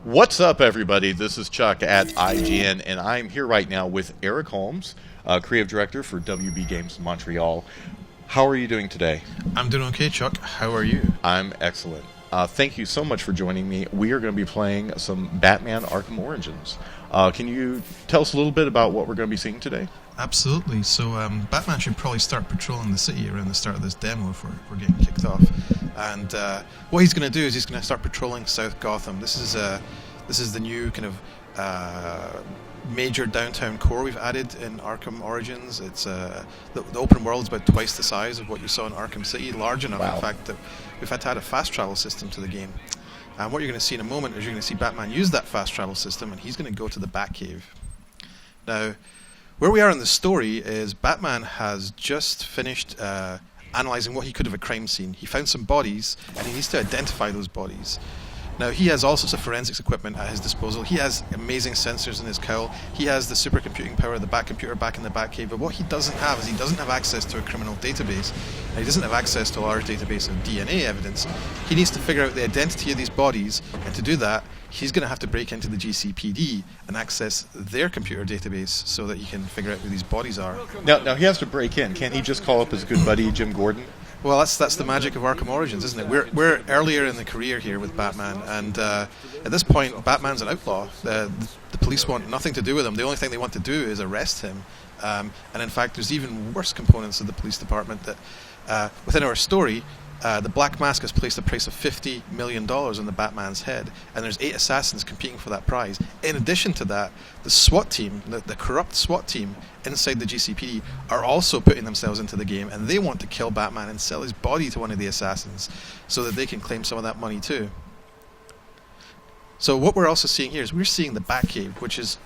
What's up, everybody? This is Chuck at IGN, and I'm here right now with Eric Holmes, creative director for WB Games Montreal. How are you doing today? I'm doing okay, Chuck. How are you? I'm excellent. Thank you so much for joining me. We are going to be playing some Batman Arkham Origins. Can you tell us a little bit about what we're going to be seeing today? Absolutely. So Batman should probably start patrolling the city around the start of this demo if we're getting kicked off. And what he's going to do is he's going to start patrolling South Gotham. This is the new kind of major downtown core we've added in Arkham Origins. It's the open world is about twice the size of what you saw in Arkham City, large enough, in fact, that we've had to add a fast travel system to the game. And what you're going to see in a moment is you're going to see Batman use that fast travel system, and he's going to go to the Batcave. Now, where we are in the story is Batman has just finished analysing what he could of a crime scene. He found some bodies, and he needs to identify those bodies. Now, he has all sorts of forensics equipment at his disposal. He has amazing sensors in his cowl. He has the supercomputing power of the Batcomputer back in the Batcave. But what he doesn't have is he doesn't have access to a criminal database. And he doesn't have access to a large database of DNA evidence. He needs to figure out the identity of these bodies. And to do that, he's going to have to break into the GCPD and access their computer database so that he can figure out who these bodies are. Now he has to break in. Can't he just call up his good buddy Jim Gordon? Well, that's the magic of Arkham Origins, isn't it? We're earlier in the career here with Batman, and at this point, Batman's an outlaw. The police want nothing to do with him. The only thing they want to do is arrest him. And in fact, there's even worse components of the police department that, within our story, the Black Mask has placed a price of $50 million on the Batman's head, and there's 8 assassins competing for that prize. In addition to that, the SWAT team, the corrupt SWAT team inside the GCPD, are also putting themselves into the game, and they want to kill Batman and sell his body to one of the assassins so that they can claim some of that money too. So what we're also seeing here is we're seeing the Batcave, which is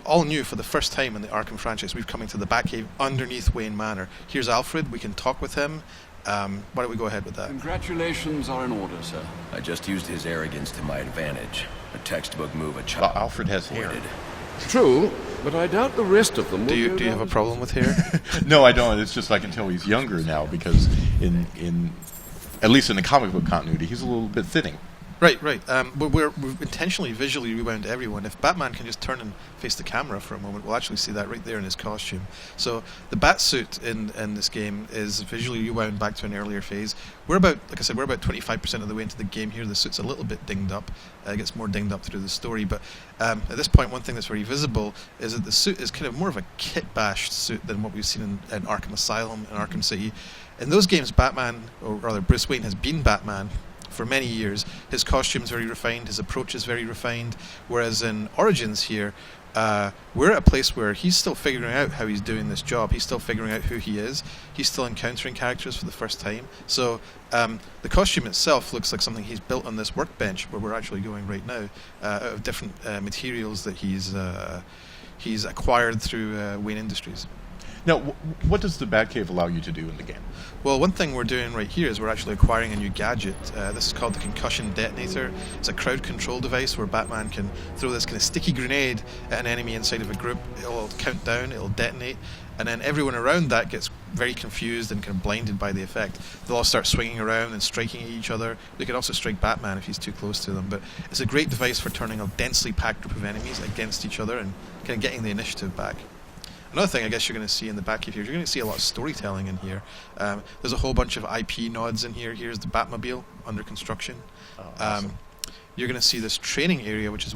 all new for the first time in the Arkham franchise. We've come into the Batcave underneath Wayne Manor. Here's Alfred. We can talk with him. Why don't we go ahead with that? Congratulations are in order, sir. I just used his arrogance to my advantage. A textbook move a child. Alfred has hair. True, but I doubt the rest of them. Do you have a problem with hair? No, I don't. It's just I can tell he's younger now because in at least in the comic book continuity, he's a little bit thinning. Right. But we've intentionally visually rewound everyone. If Batman can just turn and face the camera for a moment, we'll actually see that right there in his costume. So the Batsuit in this game is visually rewound back to an earlier phase. We're about 25% of the way into the game here. The suit's a little bit dinged up. It gets more dinged up through the story. But at this point, one thing that's very visible is that the suit is kind of more of a kit-bashed suit than what we've seen in Arkham Asylum and Arkham City. In those games, Batman, or rather Bruce Wayne, has been Batman for many years. His costume's very refined, his approach is very refined, whereas in Origins here, we're at a place where he's still figuring out how he's doing this job. He's still figuring out who he is. He's still encountering characters for the first time. So the costume itself looks like something he's built on this workbench where we're actually going right now, out of different materials that he's acquired through Wayne Industries. Now, what does the Batcave allow you to do in the game? Well, one thing we're doing right here is we're actually acquiring a new gadget. This is called the Concussion Detonator. It's a crowd control device where Batman can throw this kind of sticky grenade at an enemy inside of a group. It'll count down, it'll detonate, and then everyone around that gets very confused and kind of blinded by the effect. They'll all start swinging around and striking at each other. They could also strike Batman if he's too close to them, but it's a great device for turning a densely packed group of enemies against each other and kind of getting the initiative back. Another thing I guess you're going to see in the Batcave here, you're going to see a lot of storytelling in here. There's a whole bunch of IP nods in here. Here's the Batmobile under construction. Awesome. You're going to see this training area, which is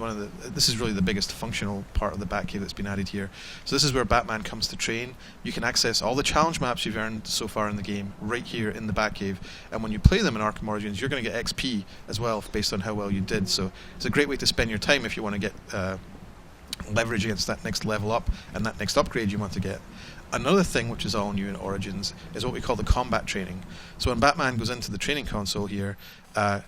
this is really the biggest functional part of the Batcave that's been added here. So this is where Batman comes to train. You can access all the challenge maps you've earned so far in the game right here in the Batcave. And when you play them in Arkham Origins, you're going to get XP as well based on how well you did. So it's a great way to spend your time if you want to get leverage against that next level up and that next upgrade you want to get. Another thing which is all new in Origins is what we call the combat training. So when Batman goes into the training console here,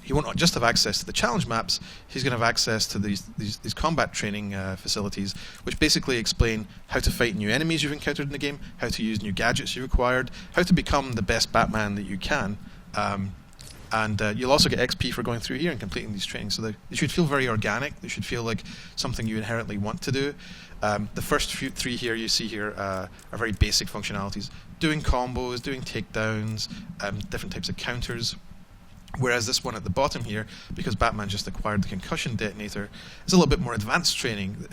he won't just have access to the challenge maps, he's going to have access to these combat training facilities, which basically explain how to fight new enemies you've encountered in the game, how to use new gadgets you've acquired, how to become the best Batman that you can. And you'll also get XP for going through here and completing these trainings. So they should feel very organic. They should feel like something you inherently want to do. The first three here you see here are very basic functionalities. Doing combos, doing takedowns, different types of counters. Whereas this one at the bottom here, because Batman just acquired the concussion detonator, is a little bit more advanced training.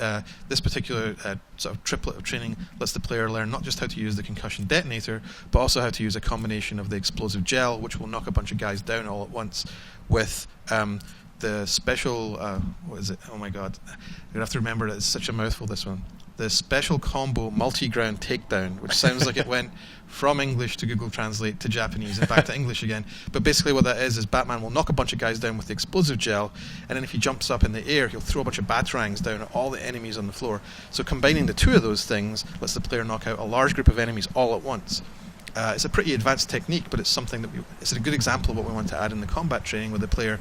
This particular sort of triplet of training lets the player learn not just how to use the concussion detonator, but also how to use a combination of the explosive gel, which will knock a bunch of guys down all at once, with the special, what is it? Oh my god. I'm going to have to remember it. It's such a mouthful, this one. The special combo multi-ground takedown, which sounds like it went from English to Google Translate to Japanese and back to English again. But basically what that is Batman will knock a bunch of guys down with the explosive gel, and then if he jumps up in the air, he'll throw a bunch of batarangs down at all the enemies on the floor. So combining the two of those things lets the player knock out a large group of enemies all at once. It's a pretty advanced technique, but it's something that it's a good example of what we want to add in the combat training, where the player,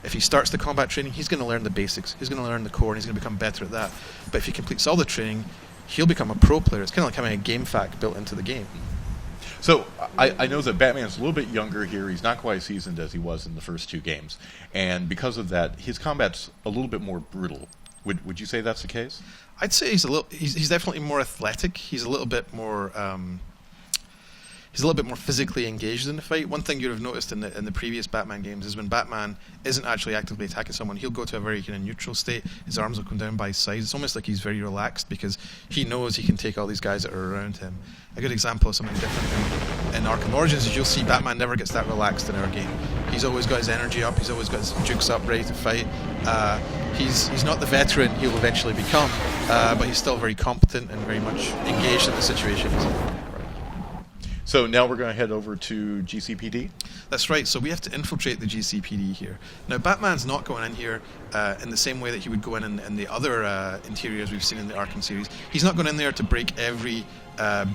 if he starts the combat training, he's going to learn the basics, he's going to learn the core, and he's going to become better at that. But if he completes all the training, he'll become a pro player. It's kind of like having a game fact built into the game. So I know that Batman's a little bit younger here. He's not quite as seasoned as he was in the first two games, and because of that, his combat's a little bit more brutal. Would you say that's the case? I'd say he's definitely more athletic. He's a little bit more physically engaged in the fight. One thing you'd have noticed in the previous Batman games is when Batman isn't actually actively attacking someone, he'll go to a very kind of neutral state. His arms will come down by his sides. It's almost like he's very relaxed because he knows he can take all these guys that are around him. A good example of something different in Arkham Origins is you'll see Batman never gets that relaxed in our game. He's always got his energy up. He's always got his jukes up, ready to fight. He's not the veteran he'll eventually become, but he's still very competent and very much engaged in the situations. So now we're going to head over to GCPD? That's right, so we have to infiltrate the GCPD here. Now, Batman's not going in here in the same way that he would go in the other interiors we've seen in the Arkham series. He's not going in there to break every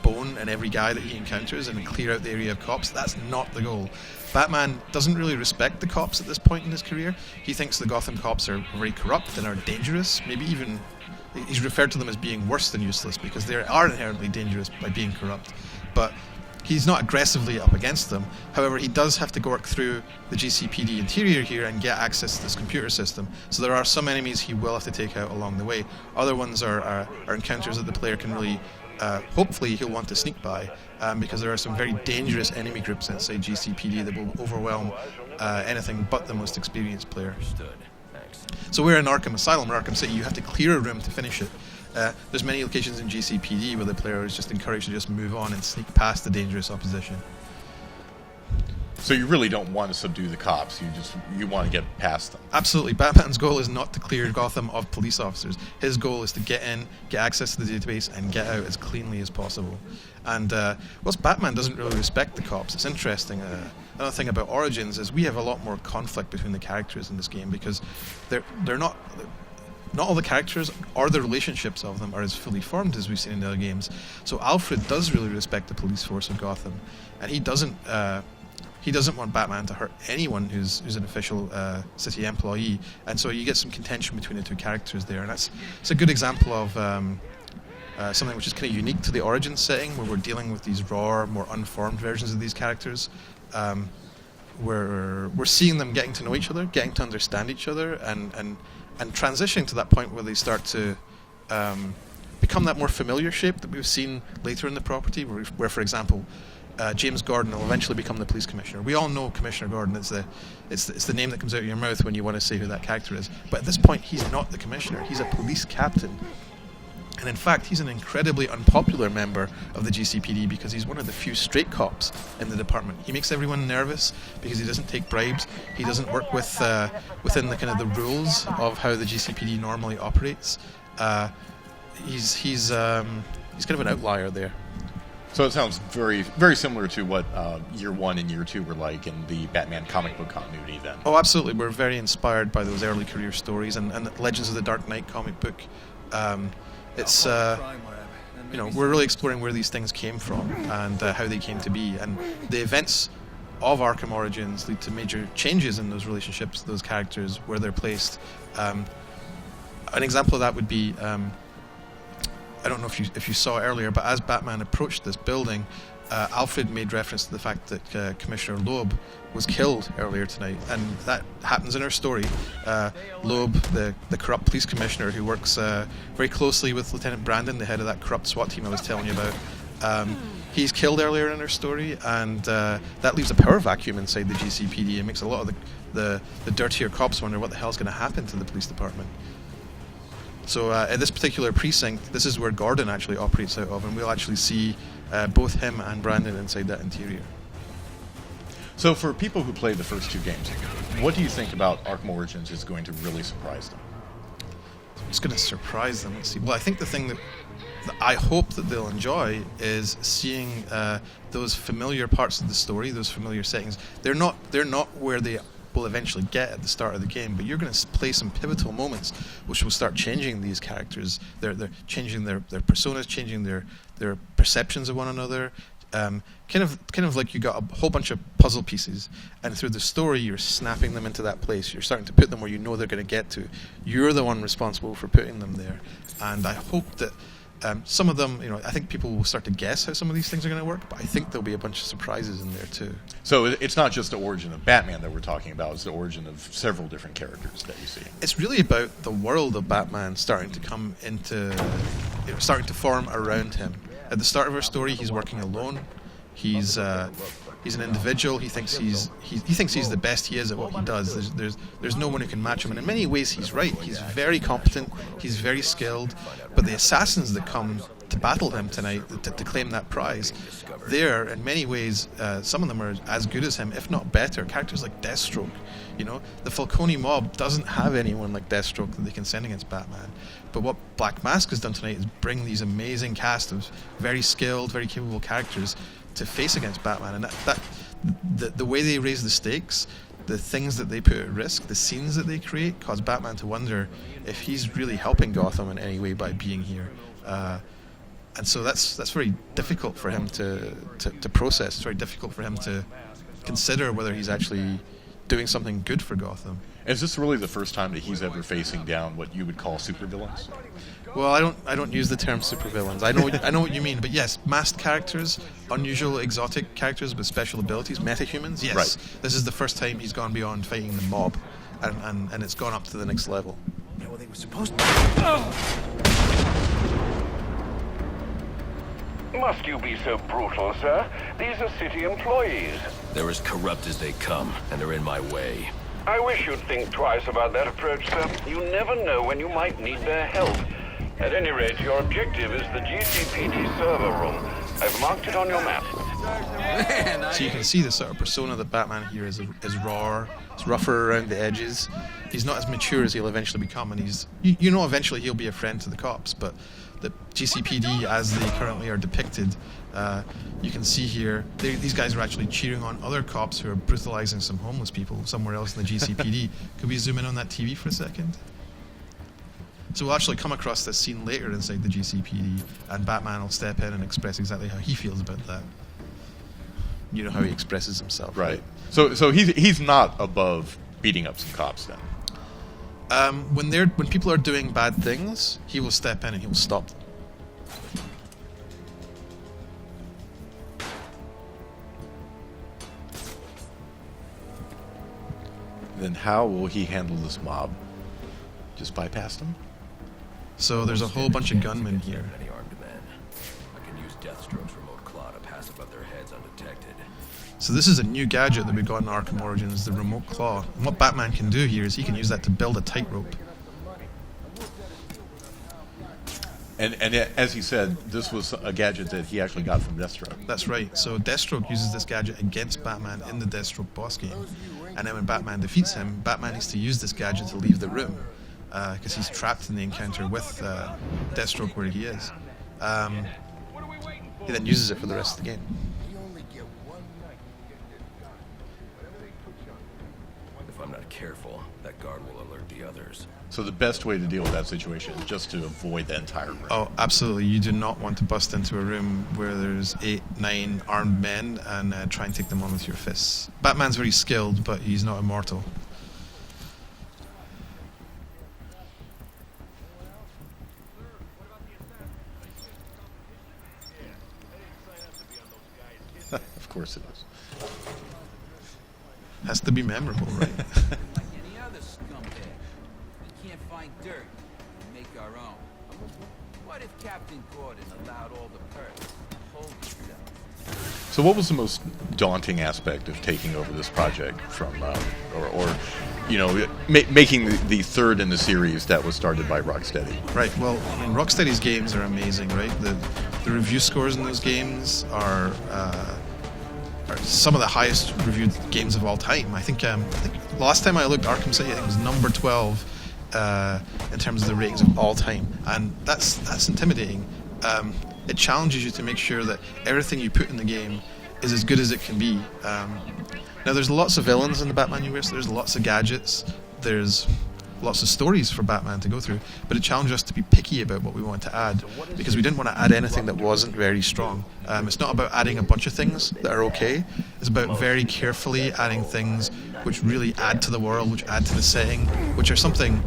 bone and every guy that he encounters and clear out the area of cops. That's not the goal. Batman doesn't really respect the cops at this point in his career. He thinks the Gotham cops are very corrupt and are dangerous, maybe even... He's referred to them as being worse than useless because they are inherently dangerous by being corrupt. But he's not aggressively up against them. However, he does have to work through the GCPD interior here and get access to this computer system. So there are some enemies he will have to take out along the way. Other ones are encounters that the player can really, hopefully he'll want to sneak by, because there are some very dangerous enemy groups inside GCPD that will overwhelm anything but the most experienced player. So we're in Arkham Asylum or Arkham City. You have to clear a room to finish it. There's many locations in GCPD where the player is just encouraged to just move on and sneak past the dangerous opposition. So you really don't want to subdue the cops, you want to get past them. Absolutely. Batman's goal is not to clear Gotham of police officers. His goal is to get in, get access to the database, and get out as cleanly as possible. And whilst Batman doesn't really respect the cops, it's interesting. Another thing about Origins is we have a lot more conflict between the characters in this game because they're not all the characters or the relationships of them are as fully formed as we've seen in the other games. So Alfred does really respect the police force of Gotham, and he doesn't want Batman to hurt anyone who's an official city employee, and so you get some contention between the two characters there, and it's a good example of something which is kind of unique to the Origins setting, where we're dealing with these raw, more unformed versions of these characters. We're seeing them getting to know each other, getting to understand each other, and transitioning to that point where they start to become that more familiar shape that we've seen later in the property, where for example, James Gordon will eventually become the police commissioner. We all know Commissioner Gordon. It's the name that comes out of your mouth when you want to say who that character is. But at this point, he's not the commissioner. He's a police captain. And in fact, he's an incredibly unpopular member of the GCPD because he's one of the few straight cops in the department. He makes everyone nervous because he doesn't take bribes. He doesn't work within the kind of the rules of how the GCPD normally operates. He's kind of an outlier there. So it sounds very, very similar to what Year 1 and Year 2 were like in the Batman comic book continuity then. Oh, absolutely. We're very inspired by those early career stories and Legends of the Dark Knight comic book. It's we're really exploring where these things came from and how they came to be, and the events of Arkham Origins lead to major changes in those relationships, those characters, where they're placed. An example of that would be, I don't know if you saw earlier, but as Batman approached this building, Alfred made reference to the fact that Commissioner Loeb was killed earlier tonight, and that happens in our story. Loeb, the corrupt police commissioner who works very closely with Lieutenant Brandon, the head of that corrupt SWAT team I was telling you about, he's killed earlier in our story, and that leaves a power vacuum inside the GCPD. It makes a lot of the dirtier cops wonder what the hell's going to happen to the police department. So at this particular precinct, this is where Gordon actually operates out of, and we'll actually see both him and Brandon inside that interior. So for people who played the first 2 games, what do you think about Arkham Origins is going to really surprise them? It's going to surprise them. Let's see. Well, I think the thing that I hope that they'll enjoy is seeing those familiar parts of the story, those familiar settings. They're not where they will eventually get at the start of the game, but you're going to play some pivotal moments which will start changing these characters. They're changing their personas, changing their perceptions of one another. Kind of like you got a whole bunch of puzzle pieces, and through the story you're snapping them into that place. You're starting to put them where you know they're going to get to. You're the one responsible for putting them there, and I hope that some of them, I think people will start to guess how some of these things are going to work, but I think there'll be a bunch of surprises in there too. So it's not just the origin of Batman that we're talking about, it's the origin of several different characters that you see. It's really about the world of Batman starting to come into, starting to form around him. At the start of our story, he's working alone. He's an individual. He thinks he's the best he is at what he does. There's no one who can match him, and in many ways he's right. He's very competent. He's very skilled. But the assassins that come to battle him tonight to claim that prize, they're in many ways some of them are as good as him, if not better. Characters like Deathstroke. The Falcone mob doesn't have anyone like Deathstroke that they can send against Batman. But what Black Mask has done tonight is bring these amazing cast of very skilled, very capable characters to face against Batman, and the way they raise the stakes, the things that they put at risk, the scenes that they create, cause Batman to wonder if he's really helping Gotham in any way by being here. And so that's very difficult for him to process. It's very difficult for him to consider whether he's actually doing something good for Gotham. Is this really the first time that he's ever facing down what you would call supervillains? Well, I don't use the term supervillains. I know what you mean, but yes, masked characters, unusual, exotic characters with special abilities, metahumans. Yes, right. This is the first time he's gone beyond fighting the mob, and it's gone up to the next level. Yeah, well, they were supposed to. Must you be so brutal, sir? These are city employees. They're as corrupt as they come, and they're in my way. I wish you'd think twice about that approach, sir. You never know when you might need their help. At any rate, your objective is the GCPD server room. I've marked it on your map. So you can see the sort of persona that Batman here is raw, it's rougher around the edges. He's not as mature as he'll eventually become, and he's eventually he'll be a friend to the cops, but the GCPD as they currently are depicted, you can see here these guys are actually cheering on other cops who are brutalizing some homeless people somewhere else in the GCPD. Could we zoom in on that TV for a second? So we'll actually come across this scene later inside the GCPD, and Batman will step in and express exactly how he feels about that. You know how he expresses himself, right? So he's not above beating up some cops then. When people are doing bad things, he will step in and he will stop them. Then how will he handle this mob? Just bypass them? So there's a whole bunch of gunmen here. Any armed men. I can use Deathstroke's remote claw to pass above their heads undetected. So this is a new gadget that we got in Arkham Origins, the remote claw. And what Batman can do here is he can use that to build a tightrope. And as he said, this was a gadget that he actually got from Deathstroke. That's right. So Deathstroke uses this gadget against Batman in the Deathstroke boss game. And then when Batman defeats him, Batman needs to use this gadget to leave the room. Because he's trapped in the encounter with Deathstroke where he is. He then uses it for the rest of the game. If I'm not careful, that guard will alert the others. So the best way to deal with that situation is just to avoid the entire room. Oh, absolutely. You do not want to bust into a room where there's 8, 9 armed men and try and take them on with your fists. Batman's very skilled, but he's not immortal. Of course it is. Has to be memorable, right? Any other scumbag. We can't find dirt. We make our own. What if Captain Gordon allowed all the perks to hold himself? So what was the most daunting aspect of taking over this project from, making the third in the series that was started by Rocksteady? Right. Well, I mean, Rocksteady's games are amazing, right? The review scores in those games are some of the highest reviewed games of all time. I think last time I looked, Arkham City, I think, was number 12 in terms of the ratings of all time, and that's intimidating. It challenges you to make sure that everything you put in the game is as good as it can be. Now, there's lots of villains in the Batman universe. There's lots of gadgets. There's lots of stories for Batman to go through, but it challenged us to be picky about what we want to add, because we didn't want to add anything that wasn't very strong. It's not about adding a bunch of things that are okay. It's about very carefully adding things which really add to the world, which add to the setting, which are something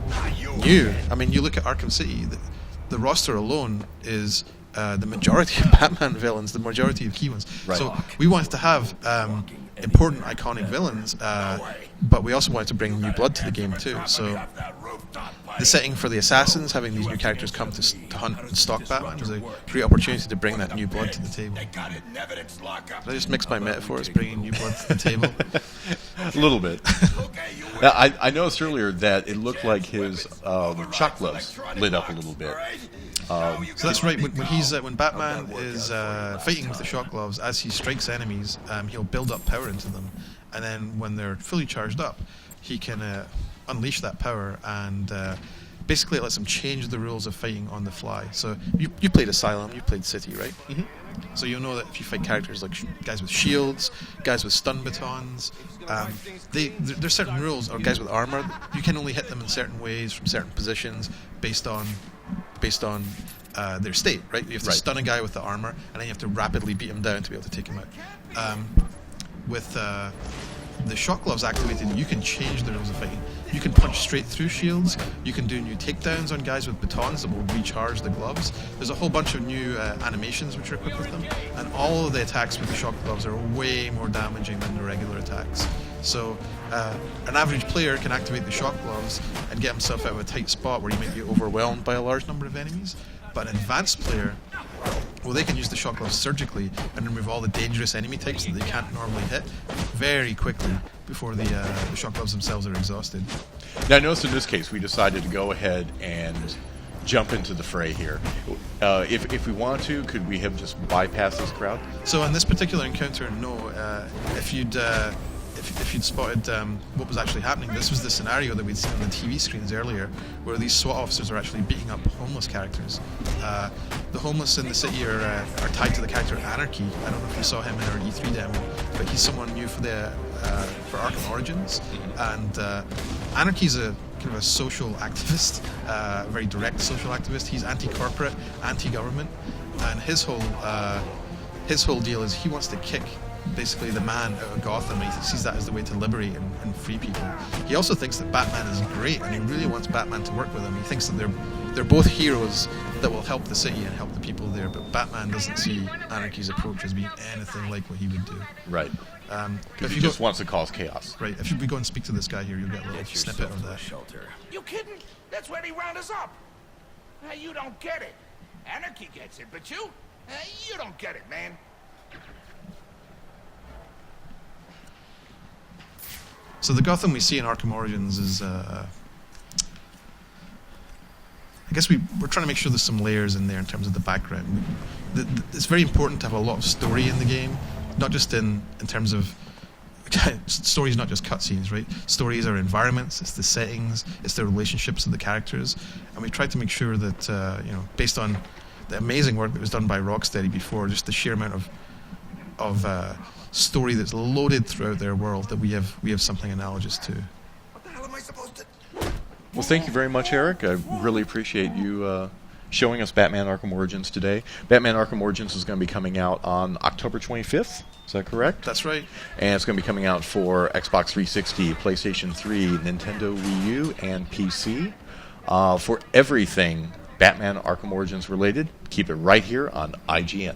new. I mean, you look at Arkham City, the roster alone is the majority of Batman villains, the majority of key ones. Right. So we wanted to have important, iconic villains, but we also wanted to bring new blood to the game too. So the setting for the assassins, having these new characters come to hunt and stalk Batman, was a great opportunity to bring that new blood to the table. Did I just mix my metaphors, bringing new blood to the table? A little bit. Now, I noticed earlier that it looked like his shock gloves lit up a little bit. So that's right. When Batman is fighting with the shock gloves, as he strikes enemies, he'll build up power into them, and then when they're fully charged up, he can unleash that power, and basically it lets him change the rules of fighting on the fly. So you played Asylum, you played City, right? Mm-hmm. So you'll know that if you fight characters like guys with shields, guys with stun batons, there's certain rules, or guys with armor, you can only hit them in certain ways from certain positions based on their state, right? You have to stun a guy with the armor, and then you have to rapidly beat him down to be able to take him out. With the shock gloves activated, you can change the rules of fighting. You can punch straight through shields. You can do new takedowns on guys with batons that will recharge the gloves. There's a whole bunch of new animations which are equipped with them, and all of the attacks with the shock gloves are way more damaging than the regular attacks. So an average player can activate the shock gloves and get himself out of a tight spot where he might be overwhelmed by a large number of enemies. But an advanced player, well, they can use the shock gloves surgically and remove all the dangerous enemy types that they can't normally hit very quickly before the shock gloves themselves are exhausted. Now, I noticed in this case we decided to go ahead and jump into the fray here. If we want to, could we have just bypassed this crowd? So in this particular encounter, no. If you'd spotted what was actually happening, this was the scenario that we'd seen on the TV screens earlier, where these SWAT officers are actually beating up homeless characters. The homeless in the city are tied to the character Anarchy. I don't know if you saw him in our E3 demo, but he's someone new for Arkham Origins. And Anarchy's a kind of a social activist, a very direct social activist. He's anti-corporate, anti-government, and his whole deal is he wants to kick basically the man out of Gotham. He sees that as the way to liberate and free people. He also thinks that Batman is great, and he really wants Batman to work with him. He thinks that they're both heroes that will help the city and help the people there, but Batman doesn't see Anarchy's approach as being anything like what he would do. Right. Because he just wants to cause chaos. Right. If we go and speak to this guy here, you'll get a little snippet of that. You kidding? That's where he round us up. You don't get it. Anarchy gets it, but you don't get it, man. So the Gotham we see in Arkham Origins is, I guess we're trying to make sure there's some layers in there in terms of the background. It's very important to have a lot of story in the game, not just in terms of stories, not just cutscenes, right? Stories are environments, it's the settings, it's the relationships of the characters, and we tried to make sure that based on the amazing work that was done by Rocksteady before, just the sheer amount of story that's loaded throughout their world, that we have something analogous to. What the hell am I supposed to... Well, thank you very much, Eric. I really appreciate you showing us Batman Arkham Origins today. Batman Arkham Origins is going to be coming out on October 25th. Is that correct? That's right. And it's going to be coming out for Xbox 360, PlayStation 3, Nintendo Wii U, and PC. For everything Batman Arkham Origins related, keep it right here on IGN.